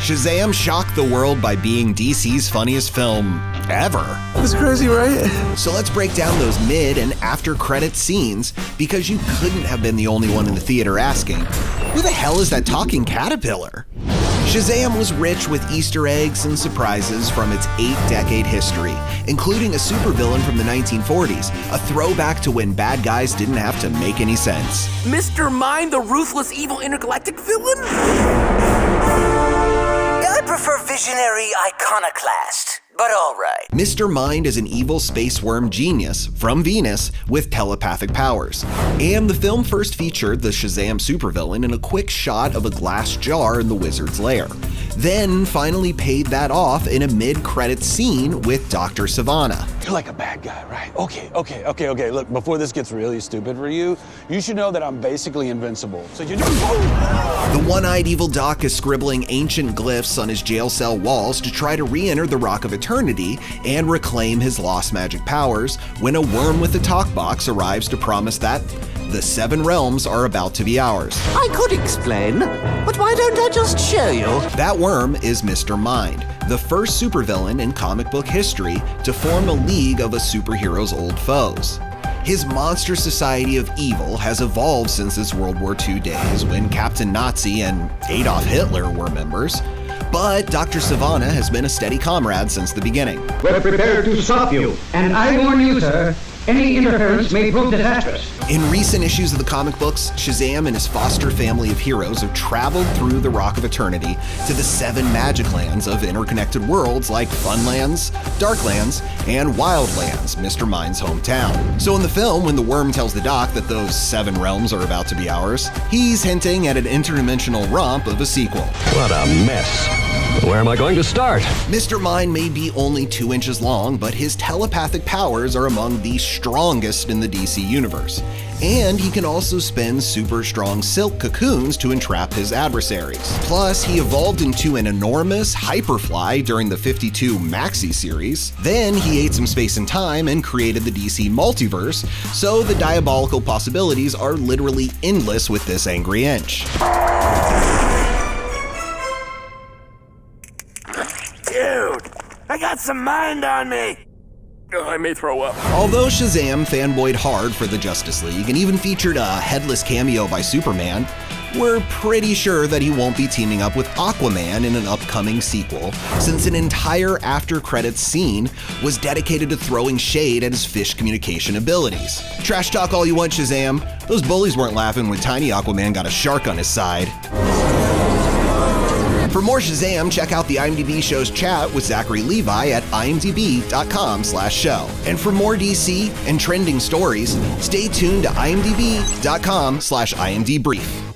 Shazam shocked the world by being DC's funniest film ever. That's crazy, right? So let's break down those mid and after credit scenes, because you couldn't have been the only one in the theater asking, who the hell is that talking caterpillar? Shazam was rich with Easter eggs and surprises from its 8-decade history, including a supervillain from the 1940s, a throwback to when bad guys didn't have to make any sense. Mr. Mind, the ruthless evil intergalactic villain? I prefer visionary iconoclast, but all right. Mr. Mind is an evil space worm genius from Venus with telepathic powers. And the film first featured the Shazam supervillain in a quick shot of a glass jar in the wizard's lair. Then finally paid that off in a mid-credits scene with Dr. Sivana. You're like a bad guy, right? Okay. Look, before this gets really stupid for you, you should know that I'm basically invincible. So you know. The one-eyed evil Doc is scribbling ancient glyphs on his jail cell walls to try to re-enter the Rock of Eternity and reclaim his lost magic powers when a worm with a talk box arrives to promise that the 7 realms are about to be ours. I could explain, but why don't I just show you? That worm is Mr. Mind, the first supervillain in comic book history to form a league of a superhero's old foes. His monster society of evil has evolved since his World War II days when Captain Nazi and Adolf Hitler were members. But Dr. Sivana has been a steady comrade since the beginning. We're prepared to stop you, and I warn you, sir, any interference may prove disastrous. In recent issues of the comic books, Shazam and his foster family of heroes have traveled through the Rock of Eternity to the 7 magic lands of interconnected worlds like Funlands, Darklands, and Wildlands, Mr. Mind's hometown. So in the film, when the worm tells the Doc that those 7 realms are about to be ours, he's hinting at an interdimensional romp of a sequel. What a mess. Where am I going to start? Mr. Mind may be only 2 inches long, but his telepathic powers are among the strongest in the DC universe. And he can also spin super strong silk cocoons to entrap his adversaries. Plus, he evolved into an enormous hyperfly during the 52 Maxi series. Then he ate some space and time and created the DC multiverse, so the diabolical possibilities are literally endless with this angry inch. Dude, I got some mind on me. Oh, I may throw up. Although Shazam fanboyed hard for the Justice League and even featured a headless cameo by Superman, we're pretty sure that he won't be teaming up with Aquaman in an upcoming sequel, since an entire after-credits scene was dedicated to throwing shade at his fish communication abilities. Trash talk all you want, Shazam. Those bullies weren't laughing when tiny Aquaman got a shark on his side. For more Shazam, check out the IMDb show's chat with Zachary Levi at imdb.com/show. And for more DC and trending stories, stay tuned to imdb.com/imdbrief.